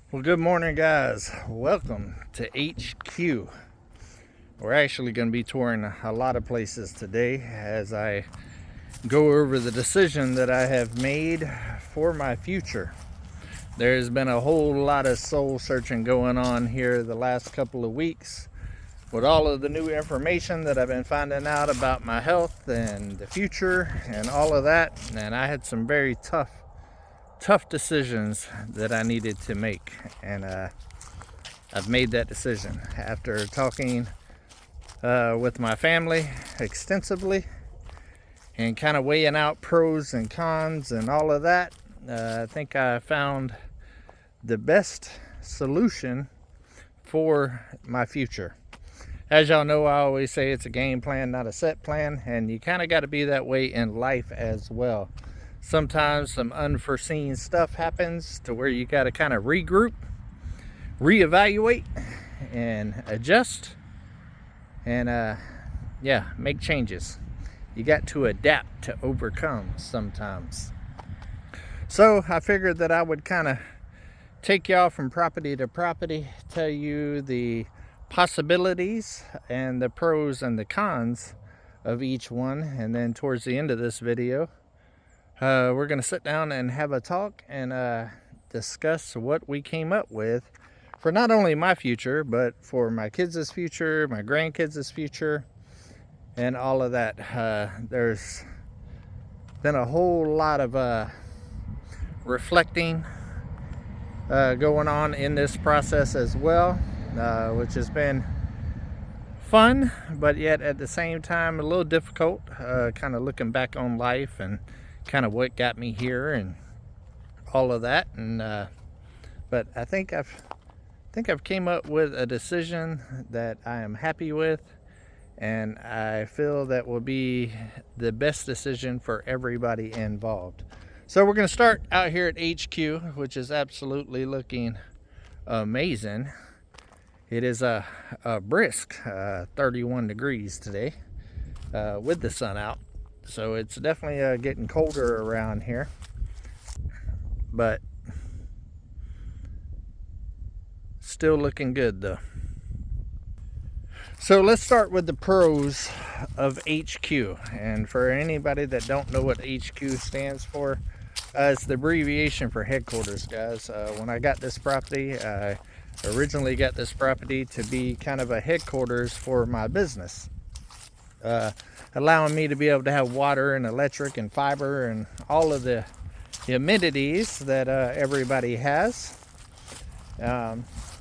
Well, good morning, guys. Welcome to HQ. We're actually going to be touring a lot of places today as I go over the decision that I have made for my future. There's been a whole lot of soul searching going on here the last couple of weeks with all of the new information that I've been finding out about my health and the future and all of that. And I had some very tough decisions that I needed to make, and I've made that decision after talking with my family extensively and kind of weighing out pros and cons and all of that. I think I found the best solution for my future. As y'all know, I always say it's a game plan, not a set plan, and you kind of got to be that way in life as well. Sometimes some unforeseen stuff happens to where you got to kind of regroup, reevaluate, and adjust, and make changes. You got to adapt to overcome sometimes. So I figured that I would kind of take y'all from property to property, tell you the possibilities and the pros and the cons of each one, and then towards the end of this video, we're going to sit down and have a talk and discuss what we came up with for not only my future, but for my kids' future, my grandkids' future, and all of that. There's been a whole lot of reflecting going on in this process as well, which has been fun, but yet at the same time a little difficult, kind of looking back on life and kind of what got me here and all of that. And but I think I've came up with a decision that I am happy with, and I feel that will be the best decision for everybody involved. So we're going to start out here at HQ, which is absolutely looking amazing. It is a brisk 31 degrees today with the sun out. So it's definitely getting colder around here, but still looking good though. So let's start with the pros of HQ. And for anybody that don't know what HQ stands for, it's the abbreviation for headquarters, guys. When I got this property, I originally got this property to be kind of a headquarters for my business, allowing me to be able to have water and electric and fiber and all of the amenities that everybody has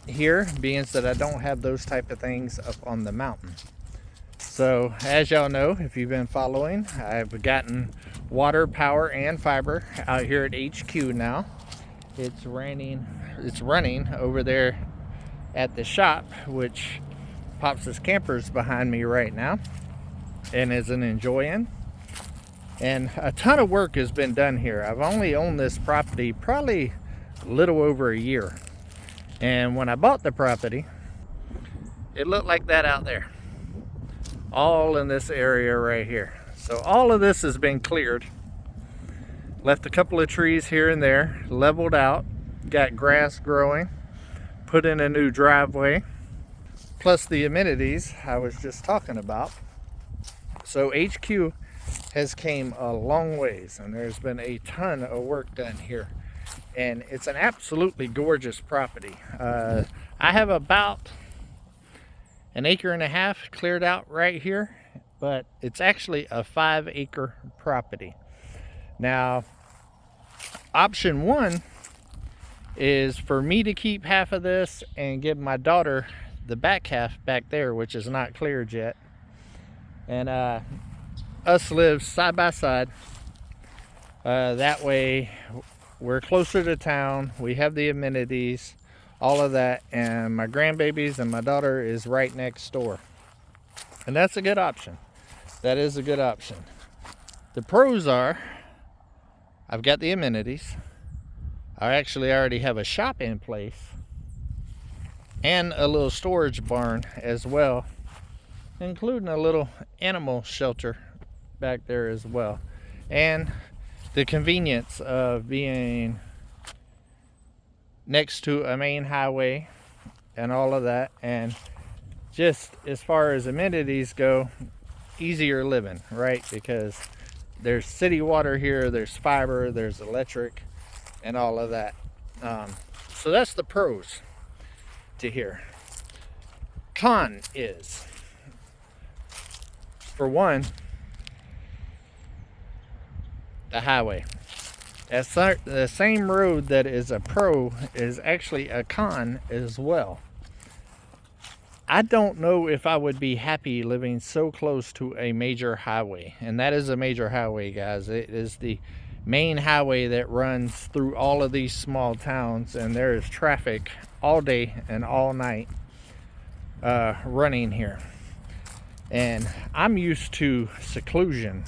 here, being that I don't have those type of things up on the mountain. So as y'all know, if you've been following, I've gotten water, power, and fiber out here at HQ now. It's running over there at the shop, which Pops' camper's behind me right now and isn't enjoying. And a ton of work has been done here. I've only owned this property probably a little over a year. And when I bought the property, it looked like that out there. All in this area right here. So all of this has been cleared. Left a couple of trees here and there, leveled out, got grass growing, put in a new driveway, plus the amenities I was just talking about. So HQ has came a long ways, and there's been a ton of work done here, and it's an absolutely gorgeous property. I have about an acre and a half cleared out right here, but it's actually a 5-acre property. Now, option one is for me to keep half of this and give my daughter the back half back there, which is not cleared yet, and us live side by side. That way we're closer to town, we have the amenities, all of that, and my grandbabies and my daughter is right next door, and that's a good option. That is a good option. The pros are I've got the amenities. I actually already have a shop in place and a little storage barn as well, including a little animal shelter back there as well, and the convenience of being next to a main highway and all of that, and just as far as amenities go, easier living, right? Because there's city water here, there's fiber, there's electric, and all of that. So that's the pros to here. Con is, for one, the highway. That's the same road that is a pro is actually a con as well. I don't know if I would be happy living so close to a major highway. And that is a major highway, guys. It is the main highway that runs through all of these small towns, and there is traffic all day and all night running here. And I'm used to seclusion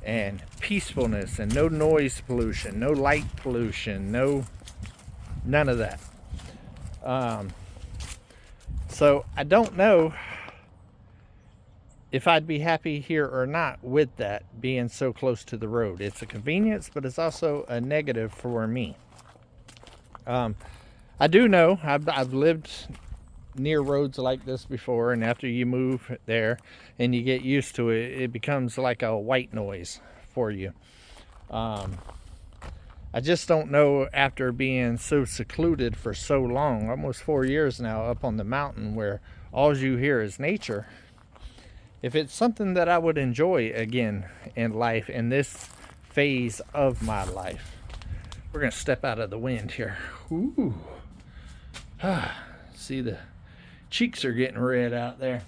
and peacefulness and no noise pollution, no light pollution, none of that. So I don't know if I'd be happy here or not with that being so close to the road. It's a convenience, but it's also a negative for me. I do know I've lived near roads like this before, and after you move there and you get used to it, it becomes like a white noise for you. I just don't know, after being so secluded for so long, almost 4 years now, up on the mountain where all you hear is nature, if it's something that I would enjoy again in life, in this phase of my life. We're gonna step out of the wind here. Ooh. See, the cheeks are getting red out there.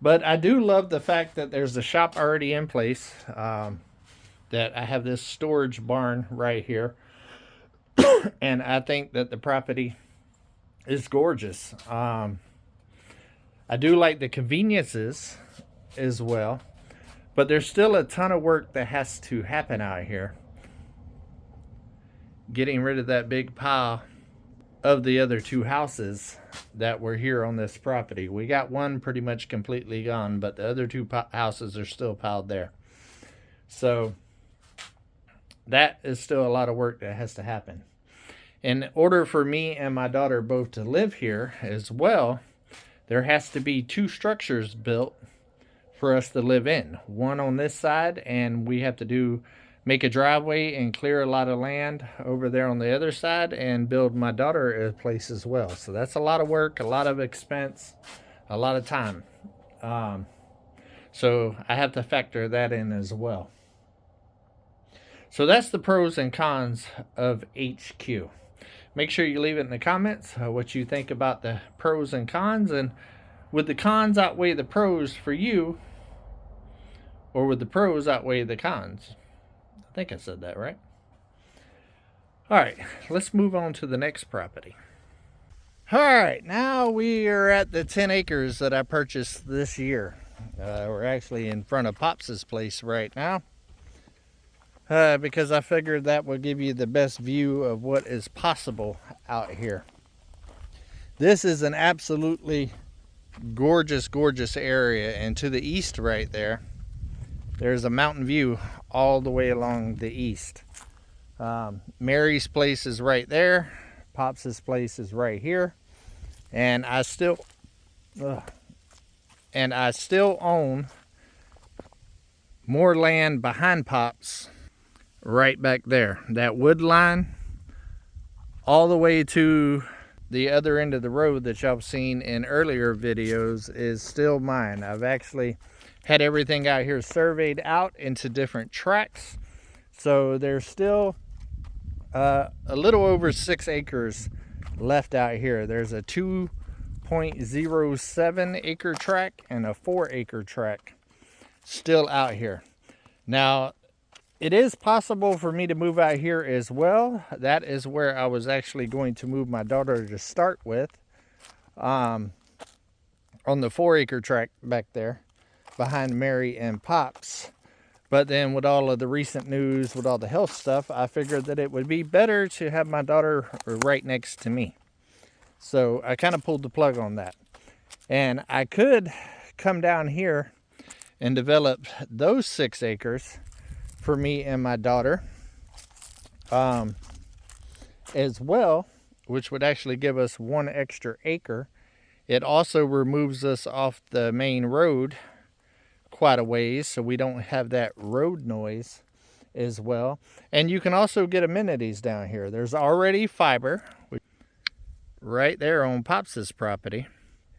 But I do love the fact that there's a shop already in place. That I have this storage barn right here. And I think that the property is gorgeous. I do like the conveniences as well. But there's still a ton of work that has to happen out here. Getting rid of that big pile of the other two houses that were here on this property. We got one pretty much completely gone, but the other two houses are still piled there. So that is still a lot of work that has to happen. In order for me and my daughter both to live here as well, there has to be two structures built for us to live in. One on this side, and we have to make a driveway and clear a lot of land over there on the other side and build my daughter a place as well. So that's a lot of work, a lot of expense, a lot of time. So I have to factor that in as well. So that's the pros and cons of HQ. Make sure you leave it in the comments what you think about the pros and cons, and would the cons outweigh the pros for you, or would the pros outweigh the cons? I think I said that right. All right, let's move on to the next property. All right, now we are at the 10 acres that I purchased this year. We're actually in front of Pops's place right now. Because I figured that would give you the best view of what is possible out here. This is an absolutely gorgeous, gorgeous area. And to the east right there, there's a mountain view all the way along the east. Mary's place is right there. Pops's place is right here. And I still own more land behind Pops right back there. That wood line all the way to the other end of the road that y'all have seen in earlier videos is still mine. I've actually had everything out here surveyed out into different tracks. So there's still a little over 6 acres left out here. There's a 2.07 acre tract and a 4 acre tract still out here. Now, it is possible for me to move out here as well. That is where I was actually going to move my daughter to start with. On the 4 acre tract back there behind Mary and Pops. But then with all of the recent news, with all the health stuff, I figured that it would be better to have my daughter right next to me. So I kind of pulled the plug on that. And I could come down here and develop those 6 acres for me and my daughter. as well, which would actually give us 1 extra acre. It also removes us off the main road quite a ways, so we don't have that road noise as well. And you can also get amenities down here. There's already fiber right there on Pops's property.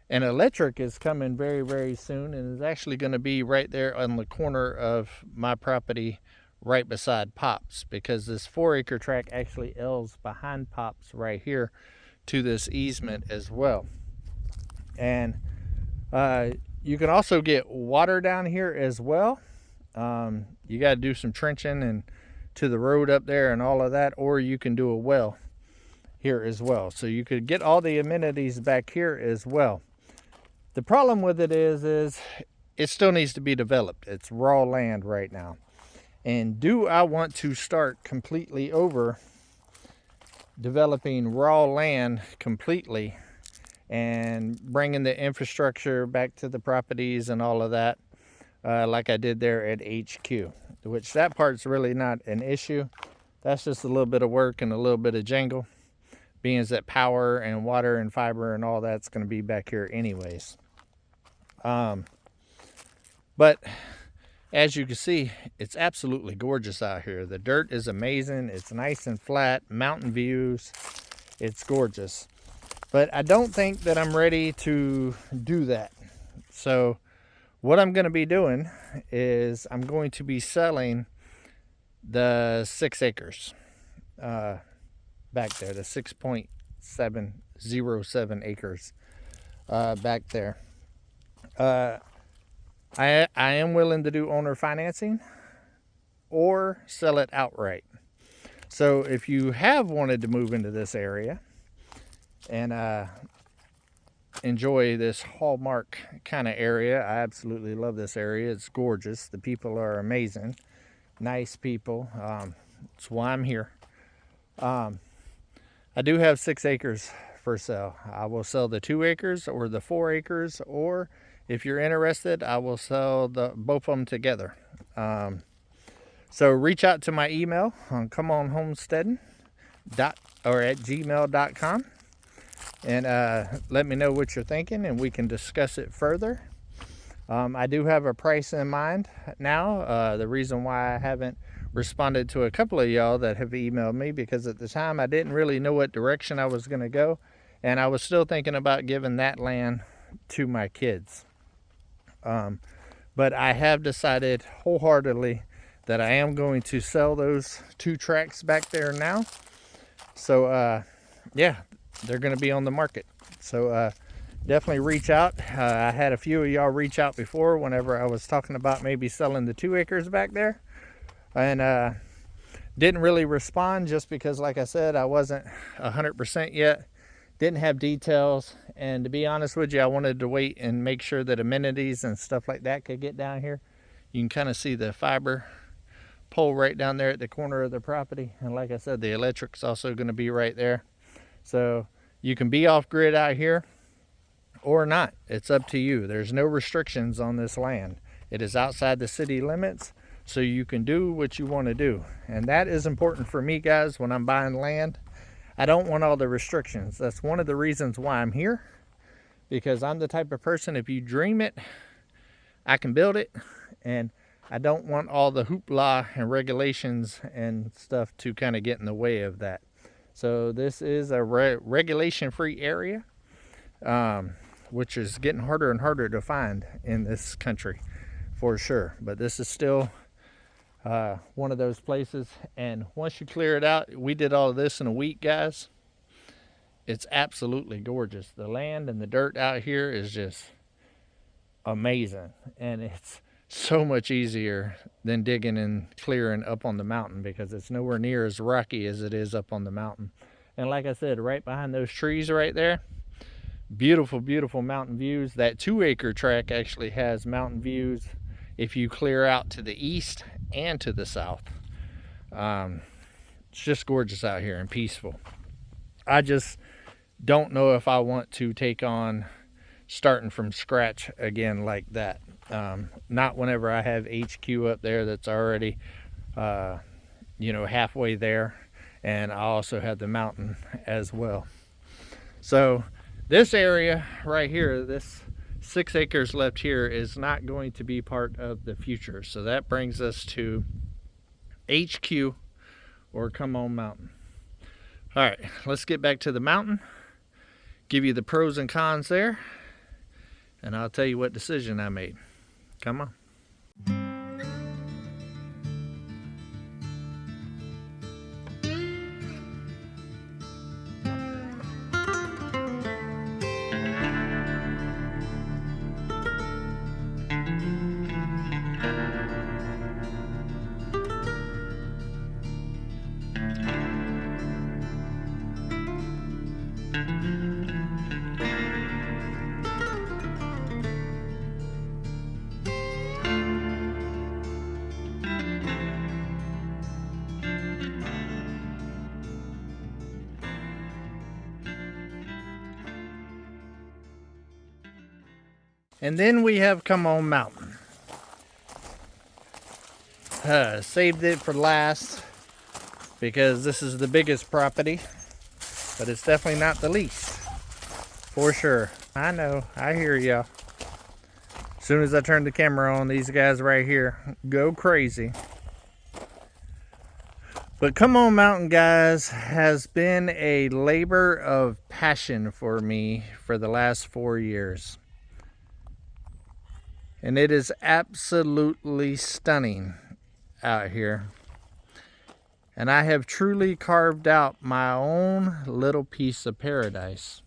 And electric is coming very, very soon, and is actually going to be right there on the corner of my property right beside Pops, because this 4-acre tract actually L's behind Pops right here to this easement as well. And you can also get water down here as well. You got to do some trenching and to the road up there and all of that, or you can do a well here as well. So you could get all the amenities back here as well. The problem with it is it still needs to be developed. It's raw land right now. And do I want to start completely over developing raw land completely and bringing the infrastructure back to the properties and all of that, like I did there at HQ, which that part's really not an issue. That's just a little bit of work and a little bit of jangle, being as that power and water and fiber and all that's going to be back here anyways. But as you can see, it's absolutely gorgeous out here. The dirt is amazing. It's nice and flat, mountain views. It's gorgeous. But I don't think that I'm ready to do that. So what I'm going to be doing is I'm going to be selling the 6 acres back there, the 6.707 acres back there. I am willing to do owner financing or sell it outright. So if you have wanted to move into this area and enjoy this hallmark kind of area, I absolutely love this area. It's gorgeous. The people are amazing, nice people. That's why I'm here. I do have 6 acres for sale. I will sell the 2 acres or the 4 acres, or if you're interested, I will sell both of them together. So reach out to my email on cmonhomesteading @gmail.com and let me know what you're thinking, and we can discuss it further. I do have a price in mind now. The reason why I haven't responded to a couple of y'all that have emailed me, because at the time I didn't really know what direction I was going to go, and I was still thinking about giving that land to my kids. But I have decided wholeheartedly that I am going to sell those 2 tracts back there now. So yeah, they're going to be on the market. So definitely reach out. I had a few of y'all reach out before whenever I was talking about maybe selling the 2 acres back there, and didn't really respond just because, like I said, I wasn't 100% yet. Didn't have details, and to be honest with you, I wanted to wait and make sure that amenities and stuff like that could get down here. You can kind of see the fiber pole right down there at the corner of the property, and like I said, the electric's also going to be right there. So you can be off grid out here or not. It's up to you. There's no restrictions on this land. It is outside the city limits, so you can do what you want to do, and that is important for me, guys. When I'm buying land, I don't want all the restrictions. That's one of the reasons why I'm here, because I'm the type of person, if you dream it, I can build it, and I don't want all the hoopla and regulations and stuff to kind of get in the way of that. So this is a regulation-free area, which is getting harder and harder to find in this country for sure. But this is still one of those places, and once you clear it out, we did all of this in a week, guys. It's absolutely gorgeous. The land and the dirt out here is just amazing, and it's so much easier than digging and clearing up on the mountain, because it's nowhere near as rocky as it is up on the mountain. And like I said, right behind those trees right there, beautiful, beautiful mountain views. That 2-acre tract actually has mountain views if you clear out to the east and to the south. It's just gorgeous out here and peaceful. I just don't know if I want to take on starting from scratch again like that. Not whenever I have HQ up there that's already halfway there, and I also have the mountain as well. So this area right here, this 6 acres left here, is not going to be part of the future. So that brings us to HQ, or Come On Mountain. All right, let's get back to the mountain, give you the pros and cons there, and I'll tell you what decision I made. Come on. And then we have Come On Mountain. Saved it for last because this is the biggest property, but it's definitely not the least, for sure. I know, I hear y'all. As soon as I turn the camera on, these guys right here go crazy. But Come On Mountain, guys, has been a labor of passion for me for the last 4 years. And it is absolutely stunning out here. And I have truly carved out my own little piece of paradise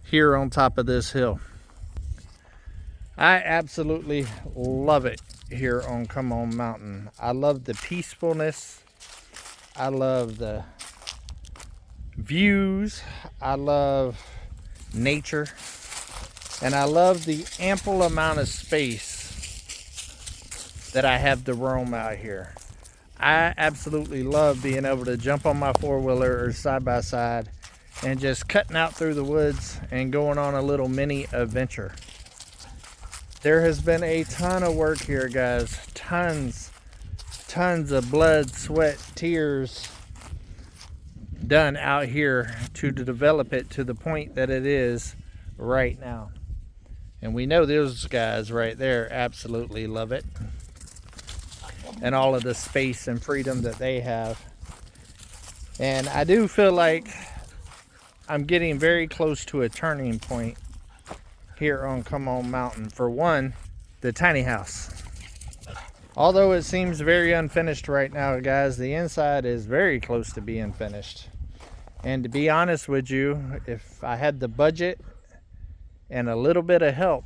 here on top of this hill. I absolutely love it here on Come On Mountain. I love the peacefulness. I love the views. I love nature. And I love the ample amount of space that I have to roam out here. I absolutely love being able to jump on my four-wheeler or side-by-side and just cutting out through the woods and going on a little mini adventure. There has been a ton of work here, guys. Tons of blood, sweat, tears done out here to develop it to the point that it is right now. And we know those guys right there absolutely love it. And all of the space and freedom that they have. And I do feel like I'm getting very close to a turning point here on Come On Mountain. For one, the tiny house. Although it seems very unfinished right now, guys, the inside is very close to being finished. And to be honest with you, if I had the budget and a little bit of help,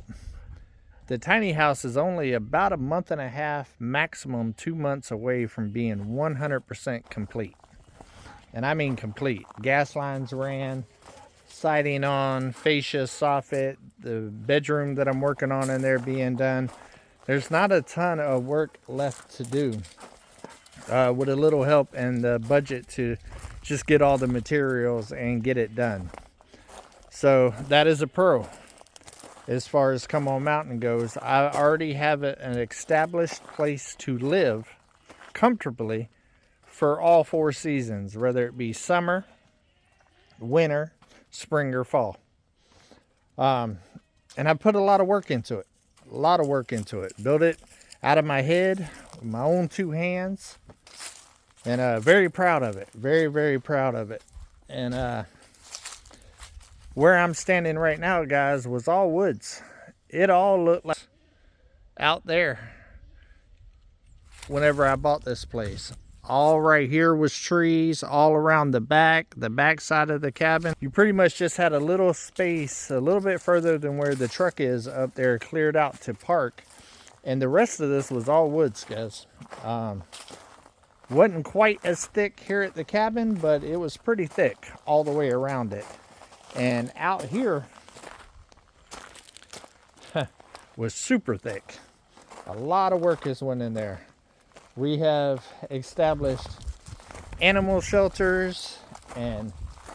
the tiny house is only about a month and a half, maximum 2 months away from being 100% complete. And I mean complete. Gas lines ran, siding on, fascia, soffit, the bedroom that I'm working on in there being done. There's not a ton of work left to do. With a little help and the budget to just get all the materials and get it done. So that is a pro. As far as Come On Mountain goes, I already have an established place to live comfortably for all 4 seasons, whether it be summer, winter, spring, or fall. And I put a lot of work into it. Built it out of my head with my own 2 hands. And very proud of it. Very, very proud of it. And where I'm standing right now, guys, was all woods. It all looked like out there whenever I bought this place. All right here was trees all around the back side of the cabin. You pretty much just had a little space a little bit further than where the truck is up there cleared out to park. And the rest of this was all woods, guys. Wasn't quite as thick here at the cabin, but it was pretty thick all the way around it. And out here was super thick. A lot of work has went in there. We have established animal shelters and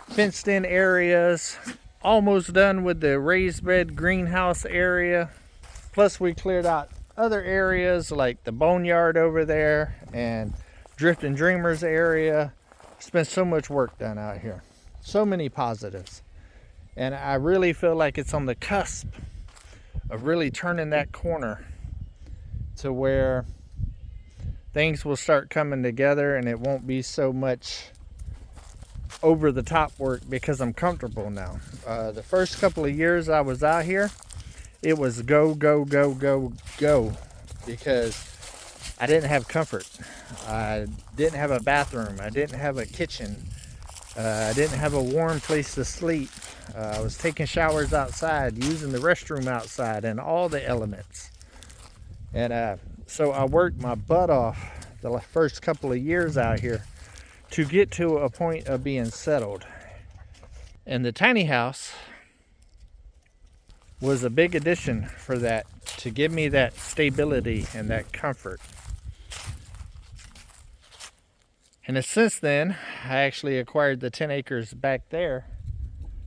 fenced in areas. Almost done with the raised bed greenhouse area. Plus we cleared out other areas like the boneyard over there and Drifting Dreamers area. There's been so much work done out here. So many positives. And I really feel like it's on the cusp of really turning that corner to where things will start coming together and it won't be so much over the top work because I'm comfortable now. The first couple of years I was out here, it was go, go, go, go, go, because I didn't have comfort. I didn't have a bathroom. I didn't have a kitchen. I didn't have a warm place to sleep. I was taking showers outside, using the restroom outside, and all the elements. And so I worked my butt off the first couple of years out here to get to a point of being settled. And the tiny house was a big addition for that, to give me that stability and that comfort. And since then, I actually acquired the 10 acres back there.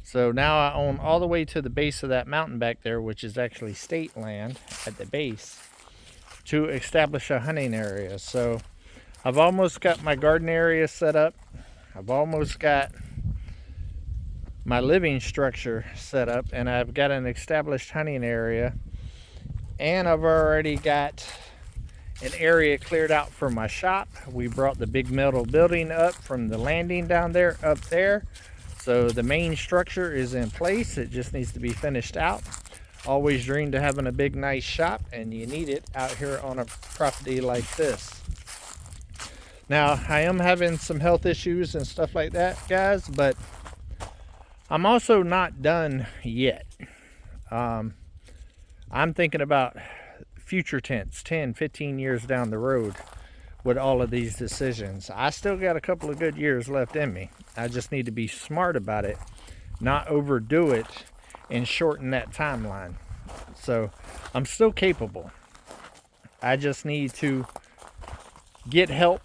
So now I own all the way to the base of that mountain back there, which is actually state land at the base, to establish a hunting area. So I've almost got my garden area set up. I've almost got my living structure set up, and I've got an established hunting area. And I've already got an area cleared out for my shop. We brought the big metal building up from the landing down there up there. So the main structure is in place. It just needs to be finished out. Always dreamed of having a big nice shop, and you need it out here on a property like this. Now I am having some health issues and stuff like that, guys, but I'm also not done yet. I'm thinking about future tense, 10, 15 years down the road with all of these decisions. I still got a couple of good years left in me. I just need to be smart about it, not overdo it, and shorten that timeline. So I'm still capable. I just need to get help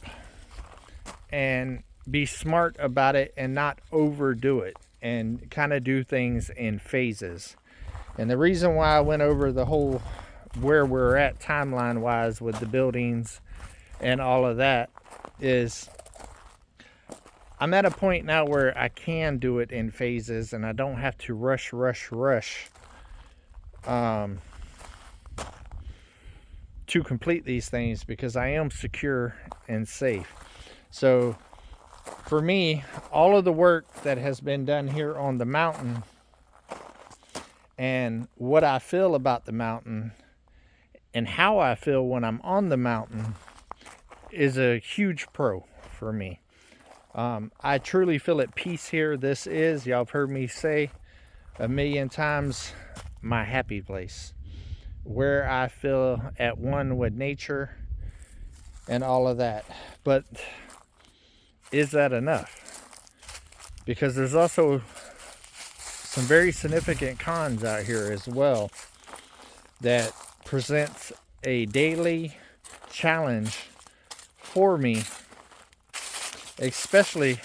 and be smart about it and not overdo it, and kind of do things in phases. And the reason why I went over the whole where we're at timeline wise with the buildings and all of that is I'm at a point now where I can do it in phases, and I don't have to rush to complete these things, because I am secure and safe. So for me, all of the work that has been done here on the mountain and what I feel about the mountain and how I feel when I'm on the mountain is a huge pro for me. I truly feel at peace here. This is, y'all have heard me say a million times, my happy place, where I feel at one with nature and all of that. But is that enough? Because there's also some very significant cons out here as well that presents a daily challenge for me, especially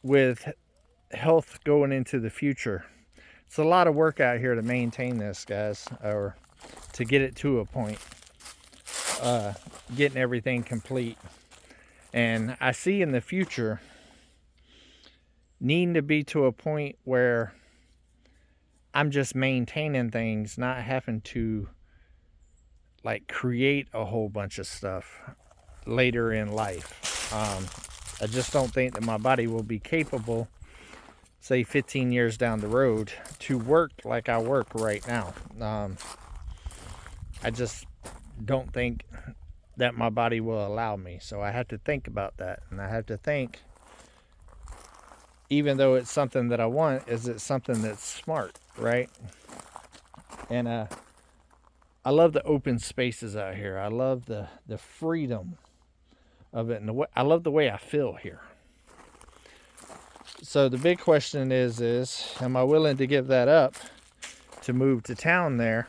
with health going into the future. It's a lot of work out here to maintain this, guys, or to get it to a point, getting everything complete. And I see in the future needing to be to a point where I'm just maintaining things, not having to like create a whole bunch of stuff later in life. I just don't think that my body will be capable, say 15 years down the road, to work like I work right now. I just don't think that my body will allow me. So I have to think about that, and I have to think, even though it's something that I want, is it something that's smart, right? And I love the open spaces out here. I love the freedom of it, and I love the way I feel here. So the big question is am I willing to give that up to move to town there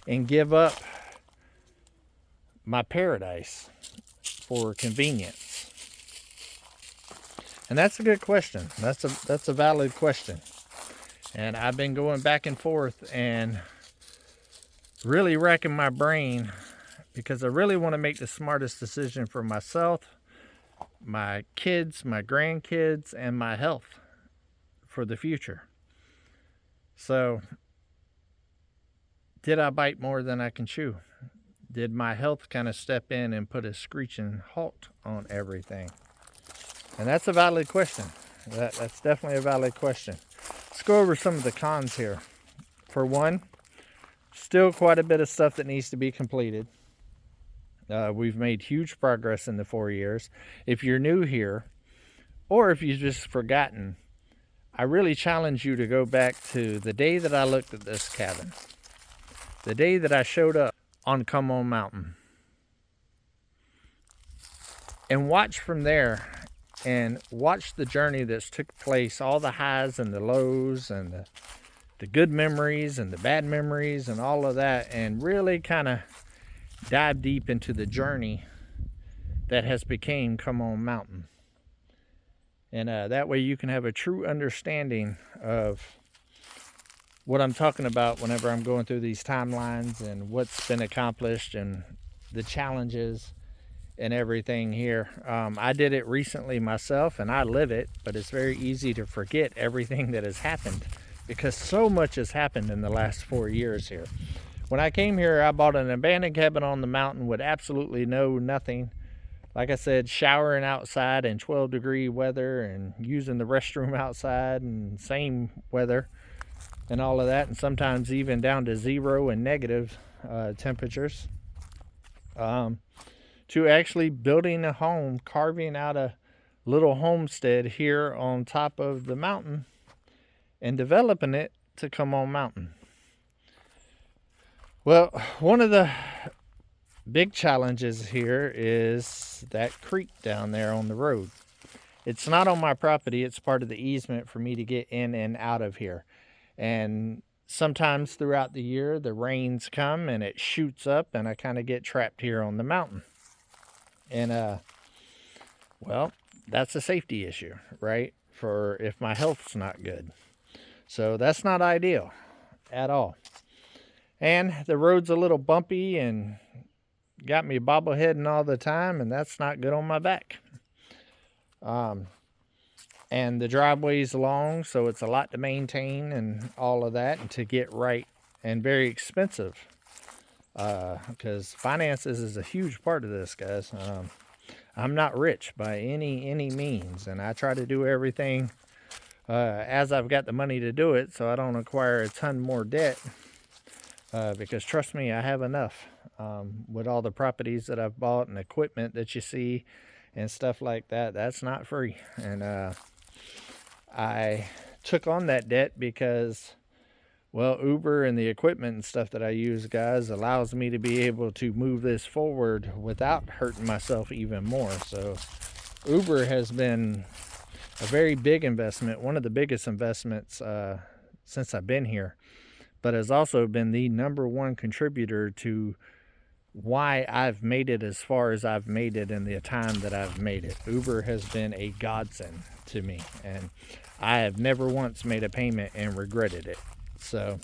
and give up my paradise for convenience? And that's a good question. That's a valid question. And I've been going back and forth and really racking my brain because I really want to make the smartest decision for myself, my kids, my grandkids, and my health for the future. So, did I bite more than I can chew? Did my health kind of step in and put a screeching halt on everything? And that's a valid question. That's definitely a valid question. Let's go over some of the cons here. For one, still quite a bit of stuff that needs to be completed. We've made huge progress in the 4 years. If you're new here, or if you've just forgotten, I really challenge you to go back to the day that I looked at this cabin. The day that I showed up on Come On Mountain. And watch from there, and watch the journey that's took place, all the highs and the lows, and the good memories and the bad memories and all of that, and really kind of dive deep into the journey that has become Come On Mountain. And that way you can have a true understanding of what I'm talking about whenever I'm going through these timelines and what's been accomplished and the challenges and everything here. I did it recently myself and I live it, but it's very easy to forget everything that has happened because so much has happened in the last 4 years here. When I came here, I bought an abandoned cabin on the mountain with absolutely nothing. Like I said, showering outside in 12-degree weather and using the restroom outside in same weather and all of that, and sometimes even down to 0 and negative temperatures. To actually building a home, carving out a little homestead here on top of the mountain and developing it to Come On Mountain. Well, one of the big challenges here is that creek down there on the road. It's not on my property, it's part of the easement for me to get in and out of here. And sometimes throughout the year, the rains come and it shoots up and I kind of get trapped here on the mountain. And, well, that's a safety issue, right? For if my health's not good. So that's not ideal at all. And the road's a little bumpy and got me bobbleheading all the time, and that's not good on my back. And the driveway's long, so it's a lot to maintain and all of that, and to get right, and very expensive. Because finances is a huge part of this, guys. I'm not rich by any means, and I try to do everything as I've got the money to do it, so I don't acquire a ton more debt. Because trust me, I have enough with all the properties that I've bought and equipment that you see and stuff like that. That's not free. And I took on that debt because, well, Uber and the equipment and stuff that I use, guys, allows me to be able to move this forward without hurting myself even more. So Uber has been a very big investment, one of the biggest investments since I've been here, but has also been the #1 contributor to why I've made it as far as I've made it in the time that I've made it. Uber has been a godsend to me, and I have never once made a payment and regretted it. So,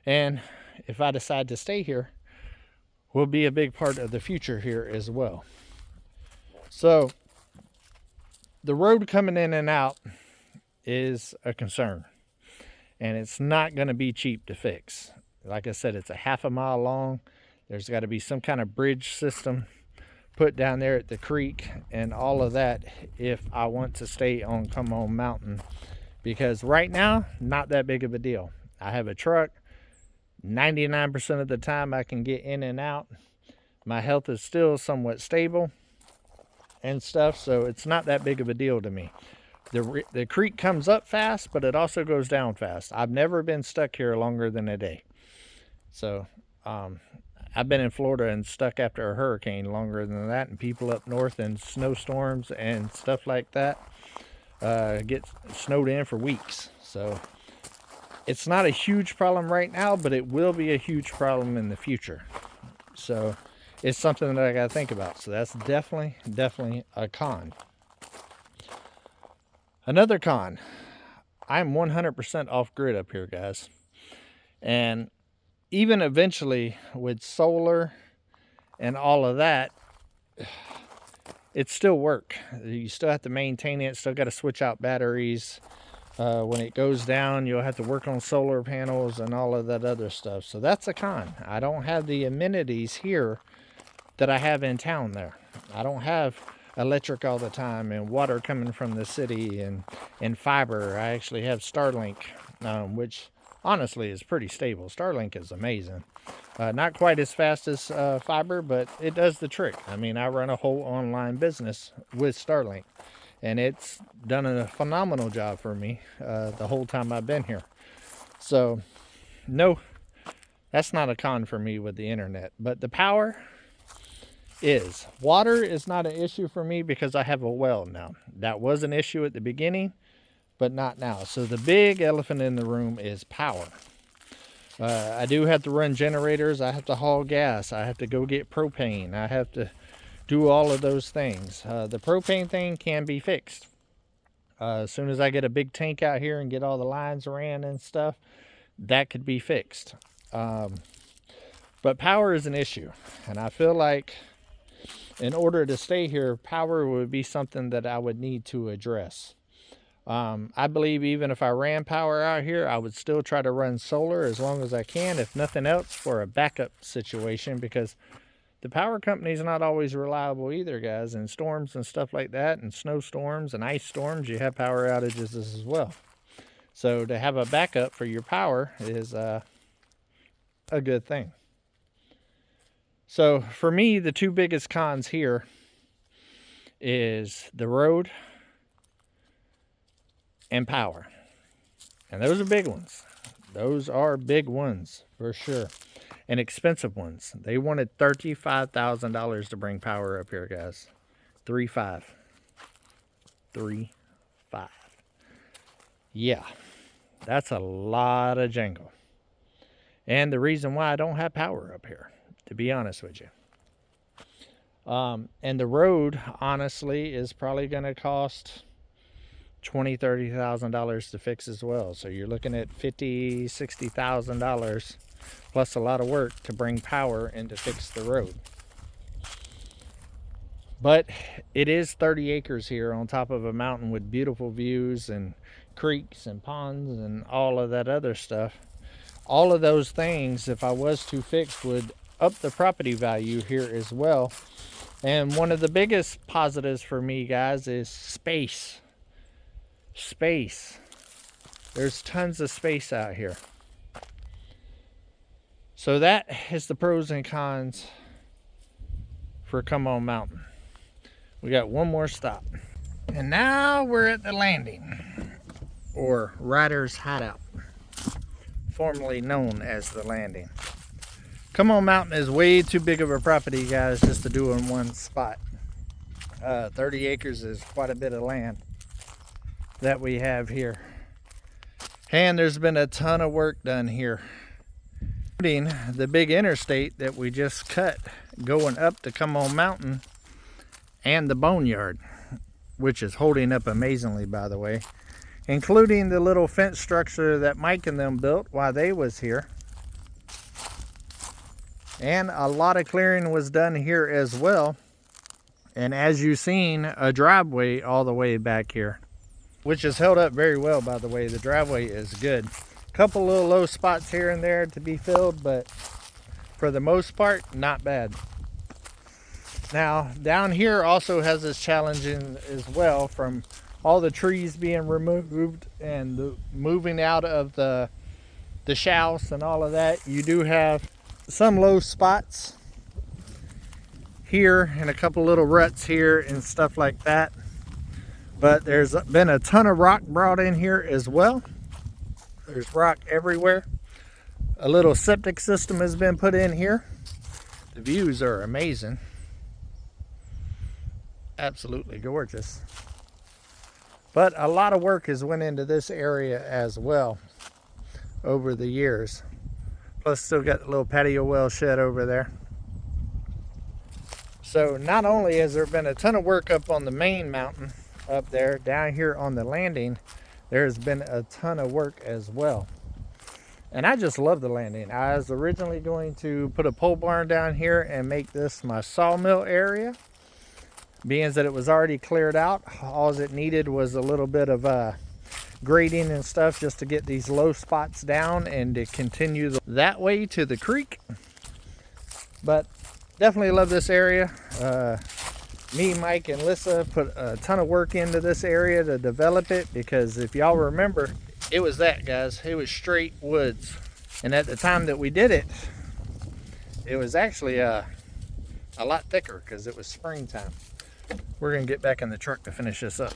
and if I decide to stay here, will be a big part of the future here as well. So, the road coming in and out is a concern. And it's not going to be cheap to fix. Like I said, it's a half a mile long. There's got to be some kind of bridge system put down there at the creek and all of that if I want to stay on Come On Mountain. Because right now, not that big of a deal. I have a truck. 99% of the time I can get in and out. My health is still somewhat stable and stuff, so it's not that big of a deal to me. The creek comes up fast, but it also goes down fast. I've never been stuck here longer than a day. So, I've been in Florida and stuck after a hurricane longer than that, and people up north in snowstorms and stuff like that get snowed in for weeks. So, it's not a huge problem right now, but it will be a huge problem in the future. So, it's something that I got to think about. So, that's definitely a con. Another con, I'm 100% off grid up here, guys. And even eventually with solar and all of that, it's still work. You still have to maintain it. Still got to switch out batteries. When it goes down, you'll have to work on solar panels and all of that other stuff. So that's a con. I don't have the amenities here that I have in town there. I don't have electric all the time and water coming from the city and fiber. I actually have Starlink, which honestly is pretty stable. Starlink is amazing. Not quite as fast as fiber, but it does the trick. I mean, I run a whole online business with Starlink, and it's done a phenomenal job for me the whole time I've been here. So, no, that's not a con for me with the internet. But the power is. Water is not an issue for me because I have a well now. That was an issue at the beginning, but not now. So the big elephant in the room is power. I do have to run generators. I have to haul gas. I have to go get propane. I have to do all of those things. The propane thing can be fixed. As soon as I get a big tank out here and get all the lines ran and stuff, that could be fixed. But power is an issue. And I feel like in order to stay here, power would be something that I would need to address. I believe even if I ran power out here, I would still try to run solar as long as I can, if nothing else, for a backup situation, because the power company is not always reliable either, guys. In storms and stuff like that, and snowstorms and ice storms, you have power outages as well. So to have a backup for your power is a good thing. So for me, the two biggest cons here is the road and power. And those are big ones. Those are big ones for sure. And expensive ones. They wanted $35,000 to bring power up here, guys. 3.5. 3.5. Yeah, that's a lot of jangle. And the reason why I don't have power up here, to be honest with you. And the road, honestly, is probably going to cost $20,000, $30,000 to fix as well. So you're looking at $50,000, $60,000 plus a lot of work to bring power and to fix the road. But it is 30 acres here on top of a mountain with beautiful views and creeks and ponds and all of that other stuff. All of those things, if I was to fix, would up the property value here as well. And one of the biggest positives for me, guys, is space. Space. There's tons of space out here. So that is the pros and cons for Come On Mountain. We got one more stop. And now we're at the landing, or Rider's Hideout, formerly known as the landing. Come On Mountain is way too big of a property, guys, just to do in one spot. 30 acres is quite a bit of land that we have here. And there's been a ton of work done here, including the big interstate that we just cut going up to Come On Mountain, and the boneyard, which is holding up amazingly, by the way, including the little fence structure that Mike and them built while they was here. And a lot of clearing was done here as well. And as you've seen, a driveway all the way back here, which is held up very well, by the way. The driveway is good. Couple little low spots here and there to be filled, but for the most part, not bad. Now, down here also has its challenge as well, from all the trees being removed and the moving out of the shouts and all of that. You do have some low spots here and a couple little ruts here and stuff like that. But there's been a ton of rock brought in here as well. There's rock everywhere. A little septic system has been put in here. The views are amazing. Absolutely gorgeous. But a lot of work has went into this area as well over the years. Plus still got the little patio well shed over there. So not only has there been a ton of work up on the main mountain up there, down here on the landing, there's been a ton of work as well. And I just love the landing. I was originally going to put a pole barn down here and make this my sawmill area. Being that it was already cleared out, all it needed was a little bit of grading and stuff just to get these low spots down and to continue that way to the creek. But definitely love this area. Me, Mike, and Lissa put a ton of work into this area to develop it, because if y'all remember, it was that, guys. It was straight woods. And at the time that we did it, it was actually a lot thicker because it was springtime. We're gonna get back in the truck to finish this up.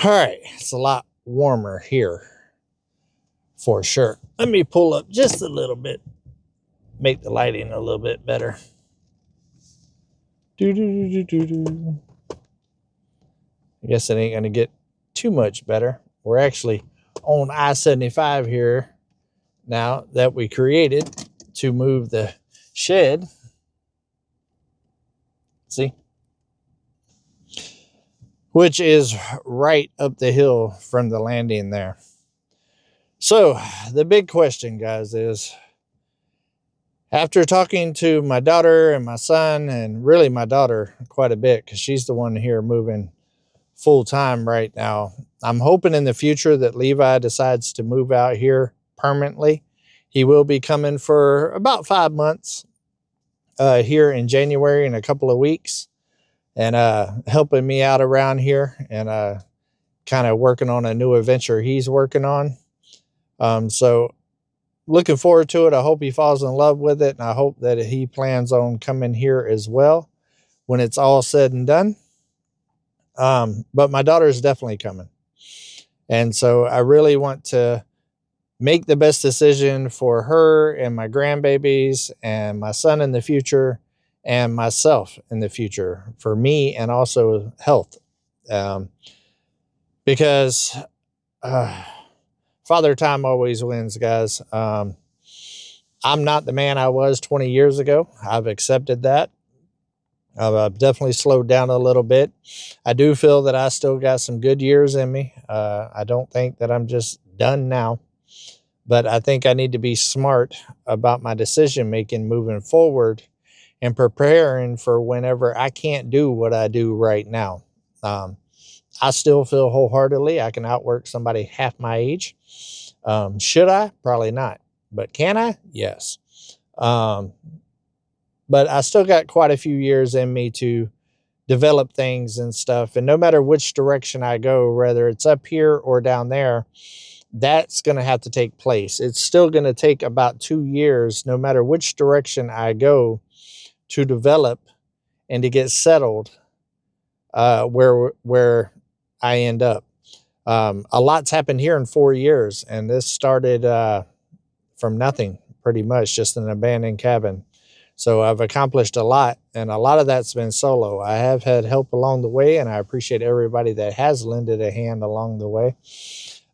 All right, it's a lot warmer here for sure. Let me pull up just a little bit, make the lighting a little bit better. I guess it ain't gonna get too much better. We're actually on I-75 here now that we created to move the shed. See? Which is right up the hill from the landing there. So the big question, guys, is after talking to my daughter and my son, and really my daughter quite a bit because she's the one here moving full time right now, I'm hoping in the future that Levi decides to move out here permanently. He will be coming for about 5 months here in January in a couple of weeks, and helping me out around here, and kind of working on a new adventure he's working on. So looking forward to it. I hope he falls in love with it, and I hope that he plans on coming here as well when it's all said and done. But my daughter is definitely coming. And so I really want to make the best decision for her and my grandbabies and my son in the future and myself in the future, for me and also health. Because Father Time always wins, guys. I'm not the man I was 20 years ago. I've accepted that. I've definitely slowed down a little bit. I do feel that I still got some good years in me. I don't think that I'm just done now, but I think I need to be smart about my decision making moving forward and preparing for whenever I can't do what I do right now. I still feel wholeheartedly I can outwork somebody half my age. Should I? Probably not. But can I? Yes. But I still got quite a few years in me to develop things and stuff. And no matter which direction I go, whether it's up here or down there, that's going to have to take place. It's still going to take about 2 years, no matter which direction I go, to develop and to get settled where I end up. A lot's happened here in 4 years, and this started from nothing, pretty much just an abandoned cabin. So I've accomplished a lot, and a lot of that's been solo. I have had help along the way, and I appreciate everybody that has lended a hand along the way.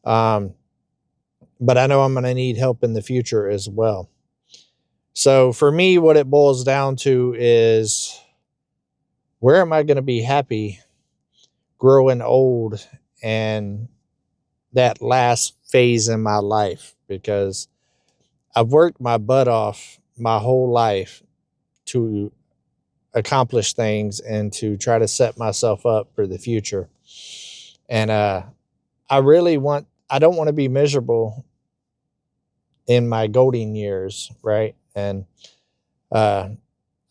But I know I'm going to need help in the future as well. So for me, what it boils down to is, where am I going to be happy growing old and that last phase in my life? Because I've worked my butt off my whole life to accomplish things and to try to set myself up for the future. And I don't want to be miserable in my golden years, right? And I'm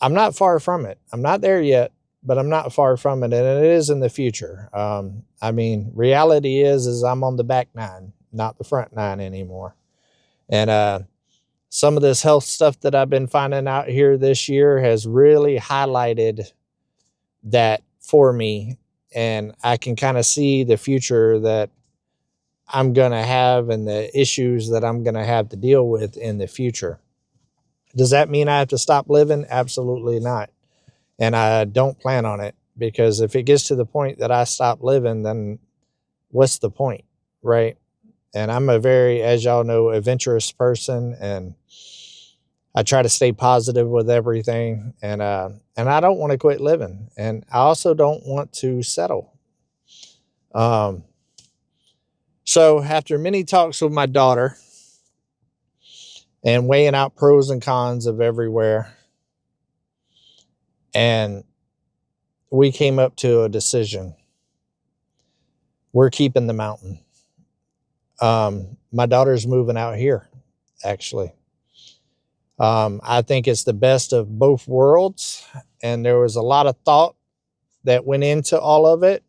not far from it. I'm not there yet, but I'm not far from it, and it is in the future. I mean, reality is I'm on the back nine, not the front nine anymore. And some of this health stuff that I've been finding out here this year has really highlighted that for me, and I can kind of see the future that I'm going to have and the issues that I'm going to have to deal with in the future. Does that mean I have to stop living? Absolutely not. And I don't plan on it, because if it gets to the point that I stop living, then what's the point, right? And I'm a very, as y'all know, adventurous person, and I try to stay positive with everything. And I don't want to quit living, and I also don't want to settle. So after many talks with my daughter, and weighing out pros and cons of everywhere. And we came up to a decision. We're keeping the mountain. My daughter's moving out here, actually. I think it's the best of both worlds. And there was a lot of thought that went into all of it,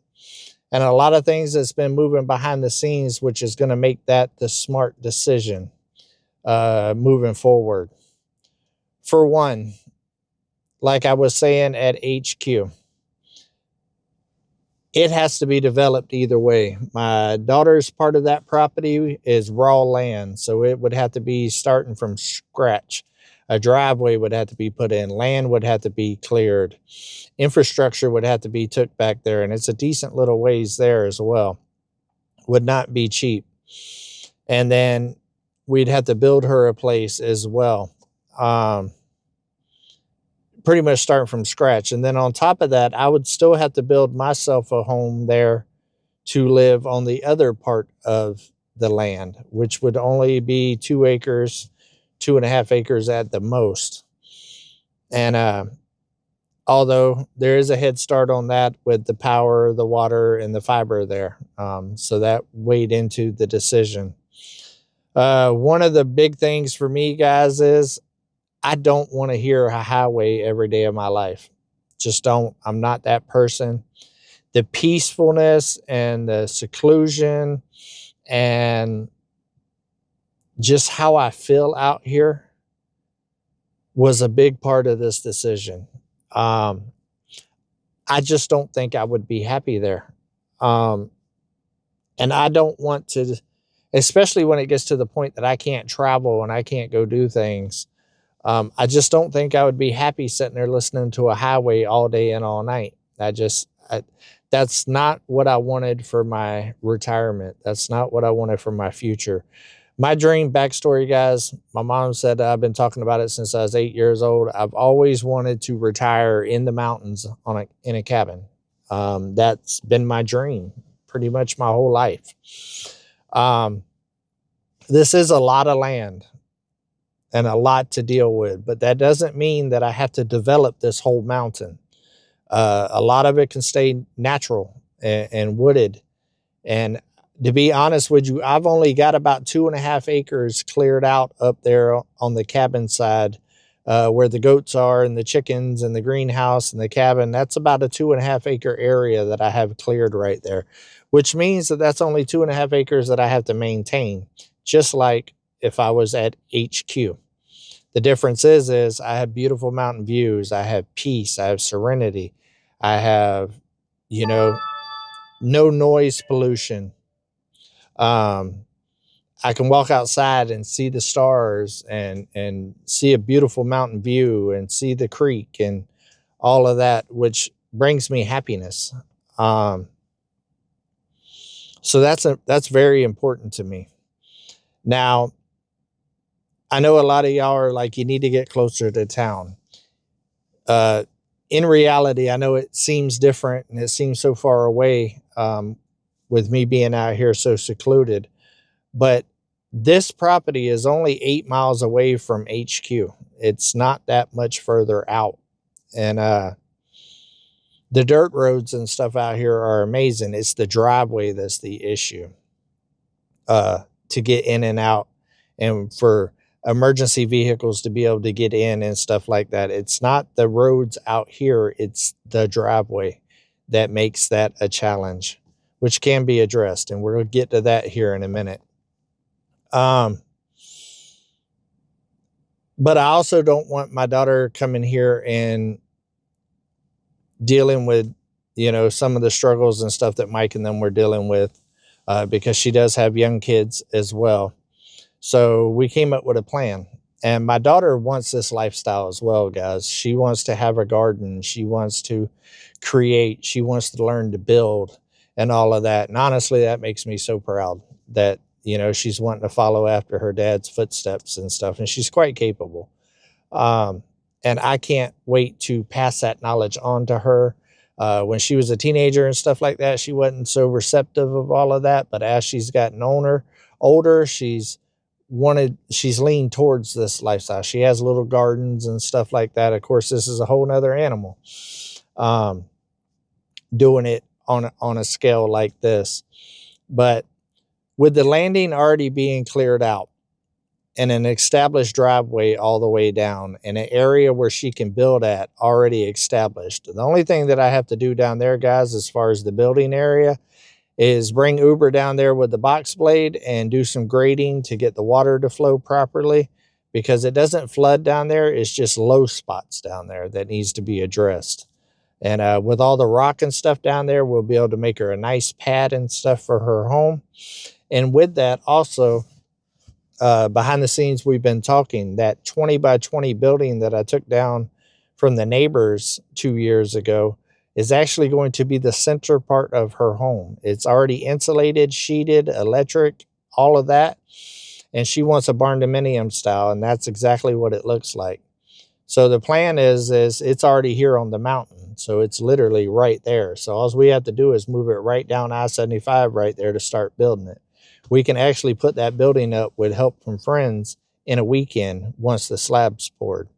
and a lot of things that's been moving behind the scenes, which is going to make that the smart decision moving forward. For one, like I was saying at HQ, it has to be developed either way. My daughter's part of that property is raw land, so it would have to be starting from scratch. A driveway would have to be put in, land would have to be cleared, infrastructure would have to be took back there, and it's a decent little ways there as well. Would not be cheap. And then we'd have to build her a place as well. Pretty much starting from scratch. And then on top of that, I would still have to build myself a home there to live on the other part of the land, which would only be 2 acres, 2.5 acres at the most. And although there is a head start on that with the power, the water, and the fiber there. So that weighed into the decision. One of the big things for me, guys, is I don't want to hear a highway every day of my life. Just don't. I'm not that person. The peacefulness and the seclusion and just how I feel out here was a big part of this decision. I just don't think I would be happy there. And I don't want to, especially when it gets to the point that I can't travel and I can't go do things. I just don't think I would be happy sitting there listening to a highway all day and all night. That's not what I wanted for my retirement. That's not what I wanted for my future. My dream backstory, guys, my mom said I've been talking about it since I was 8 years old. I've always wanted to retire in the mountains in a cabin. That's been my dream pretty much my whole life. This is a lot of land and a lot to deal with, but that doesn't mean that I have to develop this whole mountain. A lot of it can stay natural and wooded. And to be honest with you, I've only got about 2.5 acres cleared out up there on the cabin side, where the goats are and the chickens and the greenhouse and the cabin. That's about a 2.5 acre area that I have cleared right there, which means that that's only 2.5 acres that I have to maintain, just like if I was at HQ. The difference is I have beautiful mountain views. I have peace. I have serenity. I have, no noise pollution. I can walk outside and see the stars and see a beautiful mountain view and see the creek and all of that, which brings me happiness. So that's very important to me. Now, I know a lot of y'all are like, you need to get closer to town. In reality, I know it seems different and it seems so far away, with me being out here so secluded, but this property is only 8 miles away from HQ. It's not that much further out. And the dirt roads and stuff out here are amazing. It's the driveway that's the issue, to get in and out, and for emergency vehicles to be able to get in and stuff like that. It's not the roads out here, it's the driveway that makes that a challenge, which can be addressed. And we'll get to that here in a minute. But I also don't want my daughter coming here and dealing with, some of the struggles and stuff that Mike and them were dealing with, because she does have young kids as well. So we came up with a plan, and my daughter wants this lifestyle as well, guys. She wants to have a garden. She wants to create. She wants to learn to build and all of that. And honestly, that makes me so proud that, she's wanting to follow after her dad's footsteps and stuff. And she's quite capable. And I can't wait to pass that knowledge on to her. When she was a teenager and stuff like that, she wasn't so receptive of all of that. But as she's gotten older, she's she's leaned towards this lifestyle. She has little gardens and stuff like that. Of course, this is a whole nother animal, doing it on a scale like this. But with the landing already being cleared out and an established driveway all the way down and an area where she can build at already established, the only thing that I have to do down there, guys, as far as the building area, is bring Uber down there with the box blade and do some grading to get the water to flow properly, because it doesn't flood down there. It's just low spots down there that needs to be addressed. And with all the rock and stuff down there, we'll be able to make her a nice pad and stuff for her home. And with that also, behind the scenes, we've been talking that 20 by 20 building that I took down from the neighbors 2 years ago is actually going to be the center part of her home. It's already insulated, sheeted, electric, all of that. And she wants a barn dominium style, and that's exactly what it looks like. So the plan is it's already here on the mountain. So it's literally right there. So all we have to do is move it right down I-75 right there to start building it. We can actually put that building up with help from friends in a weekend once the slab's poured.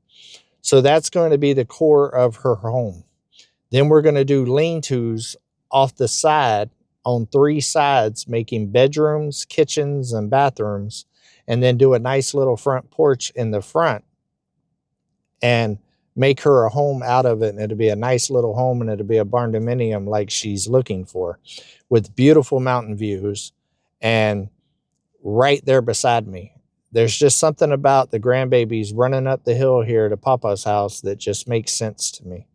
So that's going to be the core of her home. Then we're going to do lean-tos off the side on 3 sides, making bedrooms, kitchens, and bathrooms, and then do a nice little front porch in the front and make her a home out of it. And it'll be a nice little home, and it'll be a barn dominium like she's looking for, with beautiful mountain views. And right there beside me, there's just something about the grandbabies running up the hill here to Papa's house that just makes sense to me.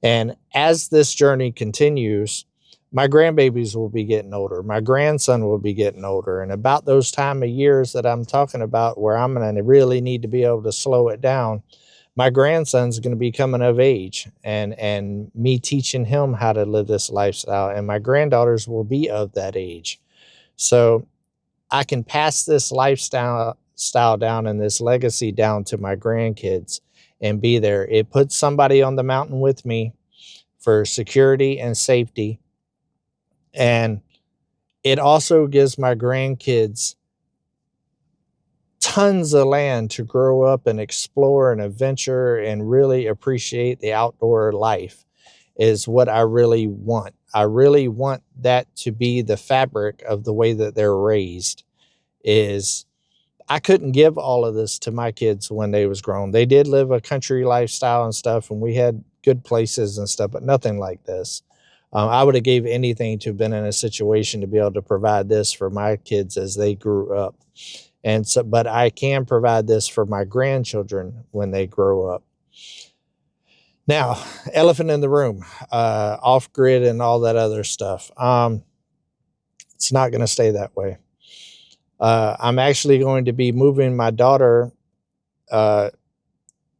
And as this journey continues, my grandbabies will be getting older. My grandson will be getting older. And about those time of years that I'm talking about, where I'm going to really need to be able to slow it down, my grandson's going to be coming of age, and me teaching him how to live this lifestyle. And my granddaughters will be of that age. So I can pass this lifestyle down and this legacy down to my grandkids and be there. It puts somebody on the mountain with me for security and safety. And it also gives my grandkids tons of land to grow up and explore and adventure and really appreciate the outdoor life, is what I really want. I really want that to be the fabric of the way that they're raised. Is I couldn't give all of this to my kids when they was grown. They did live a country lifestyle and stuff, and we had good places and stuff, but nothing like this. I would have gave anything to have been in a situation to be able to provide this for my kids as they grew up. And so, but I can provide this for my grandchildren when they grow up. Now, elephant in the room, off grid and all that other stuff. It's not going to stay that way. I'm actually going to be moving my daughter to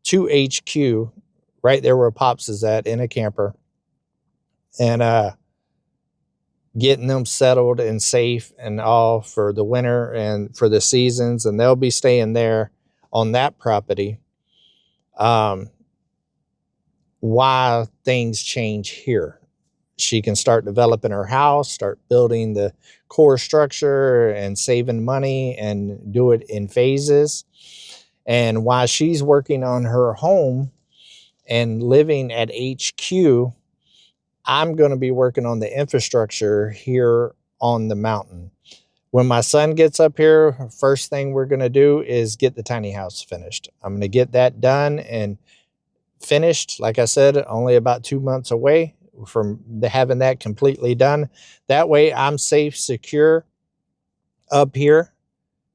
HQ, right there where Pops is at, in a camper, and getting them settled and safe and all for the winter and for the seasons. And they'll be staying there on that property while things change here. She can start developing her house, start building the core structure and saving money, and do it in phases. And while she's working on her home and living at HQ, I'm going to be working on the infrastructure here on the mountain. When my son gets up here, first thing we're going to do is get the tiny house finished. I'm going to get that done and finished. Like I said, only about 2 months away from having that completely done. That way I'm safe, secure up here,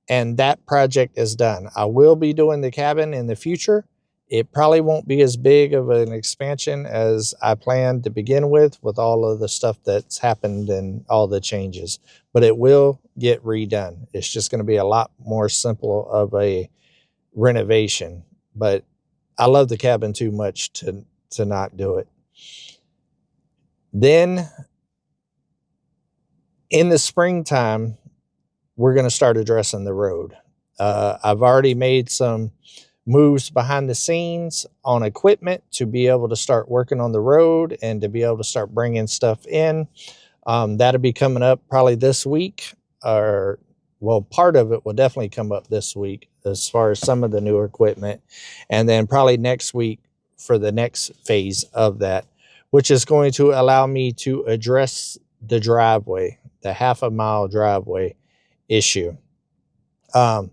and that project is done. I will be doing the cabin in the future. It probably won't be as big of an expansion as I planned to begin with all of the stuff that's happened and all the changes, but it will get redone. It's just going to be a lot more simple of a renovation, but I love the cabin too much to not do it. Then in the springtime, we're going to start addressing the road. I've already made some moves behind the scenes on equipment to be able to start working on the road and to be able to start bringing stuff in. That'll be coming up probably this week, or well, part of it will definitely come up this week as far as some of the new equipment. And then probably next week for the next phase of that, which is going to allow me to address the driveway, the half-a-mile driveway issue. One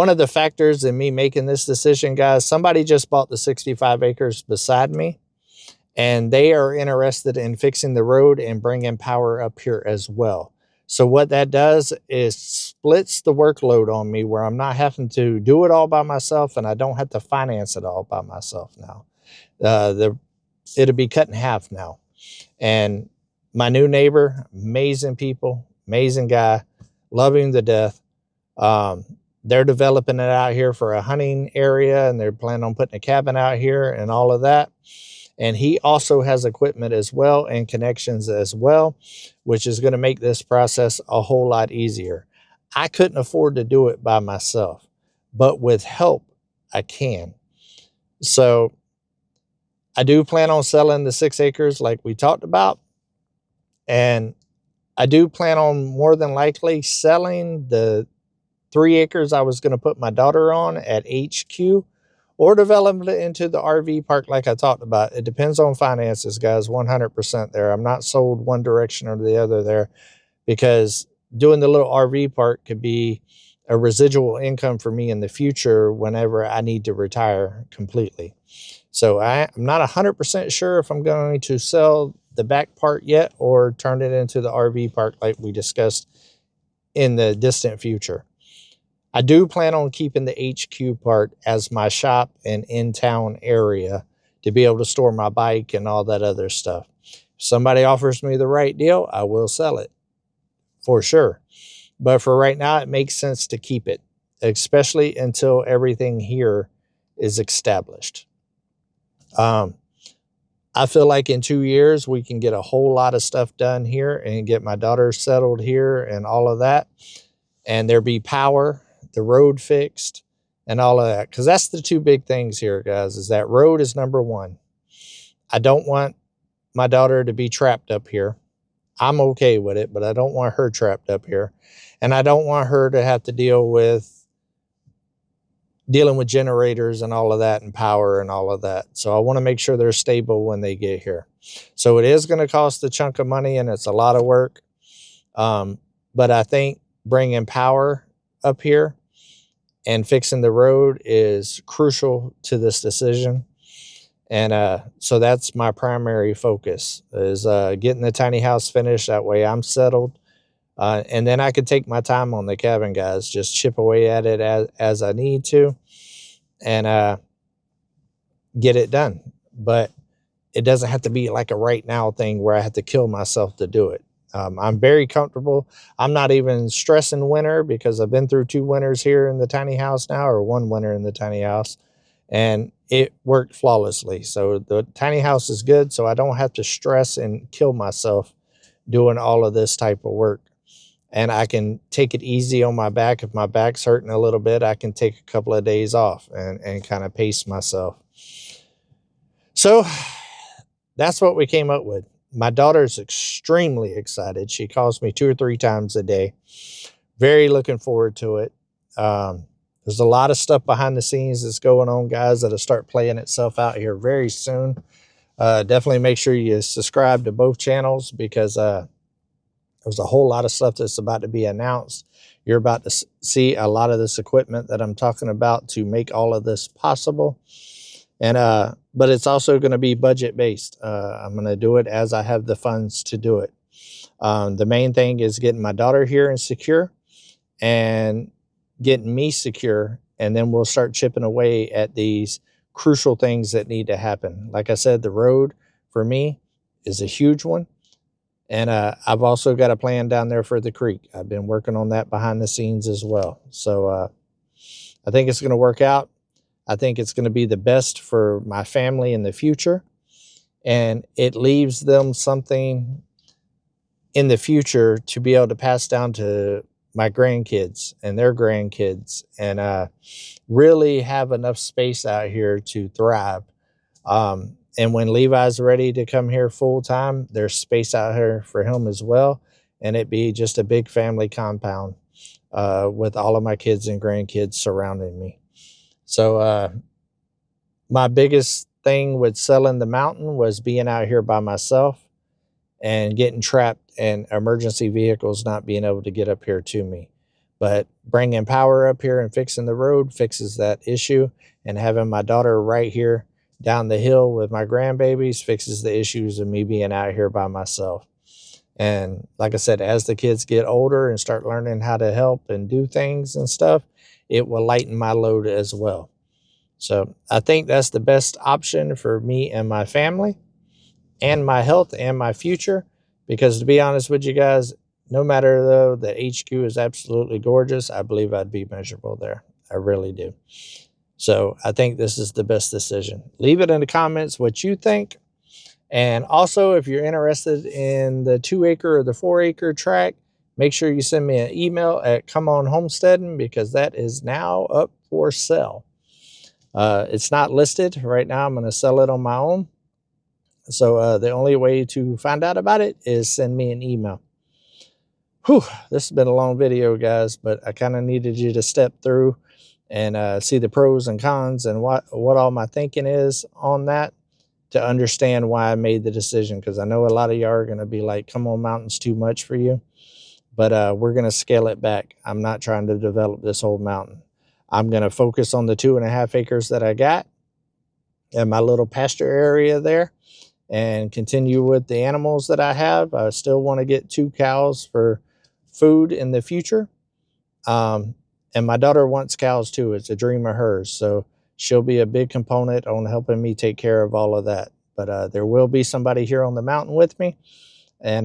of the factors in me making this decision, guys, somebody just bought the 65 acres beside me, and they are interested in fixing the road and bringing power up here as well. So what that does is splits the workload on me, where I'm not having to do it all by myself, and I don't have to finance it all by myself now. It'll be cut in half now. And my new neighbor, amazing people, amazing guy, love him to death. They're developing it out here for a hunting area, and they're planning on putting a cabin out here and all of that. And he also has equipment as well and connections as well, which is going to make this process a whole lot easier. I couldn't afford to do it by myself, but with help, I can. So I do plan on selling the 6 acres like we talked about. And I do plan on more than likely selling the 3 acres I was going to put my daughter on at HQ, or develop it into the RV park like I talked about. It depends on finances, guys, 100% there. I'm not sold one direction or the other there, because doing the little RV park could be a residual income for me in the future whenever I need to retire completely. So I'm not 100% sure if I'm going to sell the back part yet or turn it into the RV park like we discussed in the distant future. I do plan on keeping the HQ part as my shop and in-town area to be able to store my bike and all that other stuff. If somebody offers me the right deal, I will sell it for sure. But for right now, it makes sense to keep it, especially until everything here is established. I feel like in 2 years, we can get a whole lot of stuff done here and get my daughter settled here and all of that. And there be power, the road fixed, and all of that. Because that's the 2 big things here, guys, is that road is number 1. I don't want my daughter to be trapped up here. I'm okay with it, but I don't want her trapped up here. And I don't want her to have to dealing with generators and all of that, and power and all of that. So I want to make sure they're stable when they get here. So it is going to cost a chunk of money, and it's a lot of work. But I think bringing power up here and fixing the road is crucial to this decision. And so that's my primary focus, is getting the tiny house finished. That way I'm settled. And then I could take my time on the cabin, guys, just chip away at it as I need to, and get it done. But it doesn't have to be like a right now thing where I have to kill myself to do it. I'm very comfortable. I'm not even stressing winter, because I've been through 2 winters here in the tiny house now, or 1 winter in the tiny house, and it worked flawlessly. So the tiny house is good, so I don't have to stress and kill myself doing all of this type of work. And I can take it easy on my back. If my back's hurting a little bit, I can take a couple of days off and kind of pace myself. So that's what we came up with. My daughter's extremely excited. She calls me 2 or 3 times a day. Very looking forward to it. There's a lot of stuff behind the scenes that's going on, guys, that'll start playing itself out here very soon. Definitely make sure you subscribe to both channels, because there's a whole lot of stuff that's about to be announced. You're about to see a lot of this equipment that I'm talking about to make all of this possible. And but it's also going to be budget based. I'm going to do it as I have the funds to do it. The main thing is getting my daughter here and secure, and getting me secure, and then we'll start chipping away at these crucial things that need to happen. Like I said, the road for me is a huge one. And I've also got a plan down there for the creek. I've been working on that behind the scenes as well. So I think it's going to work out. I think it's going to be the best for my family in the future. And it leaves them something in the future to be able to pass down to my grandkids and their grandkids, and really have enough space out here to thrive. And when Levi's ready to come here full time, there's space out here for him as well. and it be just a big family compound with all of my kids and grandkids surrounding me. So my biggest thing with selling the mountain was being out here by myself and getting trapped and emergency vehicles not being able to get up here to me. But bringing power up here and fixing the road fixes that issue, and having my daughter right here down the hill with my grandbabies fixes the issues of me being out here by myself. And like I said, as the kids get older and start learning how to help and do things and stuff, it will lighten my load as well. So I think that's the best option for me and my family and my health and my future. Because to be honest with you guys, no matter though that HQ is absolutely gorgeous, I believe I'd be miserable there. I really do. So I think this is the best decision. Leave it in the comments what you think. And also, if you're interested in the 2-acre or the 4-acre tract, make sure you send me an email at cmonhomesteading, because that is now up for sale. It's not listed right now. I'm going to sell it on my own. So the only way to find out about it is send me an email. Whew, this has been a long video, guys, but I kind of needed you to step through and see the pros and cons and what all my thinking is on that, to understand why I made the decision. Because I know a lot of y'all are going to be like, come on, mountain's too much for you. But we're going to scale it back. I'm not trying to develop this whole mountain. I'm going to focus on the 2.5 acres that I got and my little pasture area there, and continue with the animals that I have. I still want to get 2 cows for food in the future. And my daughter wants cows too. It's a dream of hers. So she'll be a big component on helping me take care of all of that. But there will be somebody here on the mountain with me, and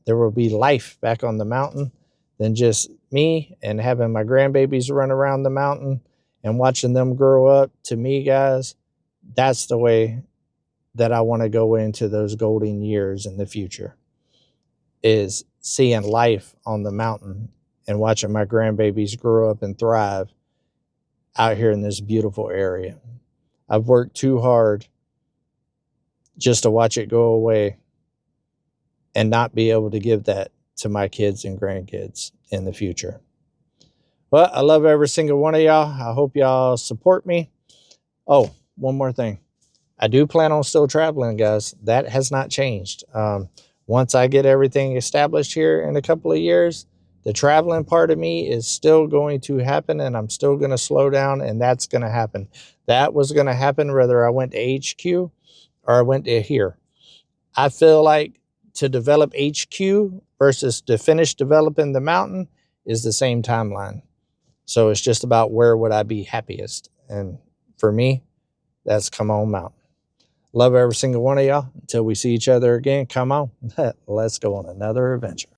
there will be life back on the mountain than just me and having my grandbabies run around the mountain and watching them grow up. To me, guys, that's the way that I want to go into those golden years in the future, is seeing life on the mountain and watching my grandbabies grow up and thrive out here in this beautiful area. I've worked too hard just to watch it go away and not be able to give that to my kids and grandkids in the future. Well, I love every single one of y'all. I hope y'all support me. Oh, one more thing. I do plan on still traveling, guys. That has not changed. Once I get everything established here in a couple of years, the traveling part of me is still going to happen, and I'm still going to slow down, and that's going to happen. That was going to happen whether I went to HQ or I went to here. I feel like to develop HQ versus to finish developing the mountain is the same timeline. So it's just about where would I be happiest. And for me, that's come on mountain. Love every single one of y'all. Until we see each other again, come on, let's go on another adventure.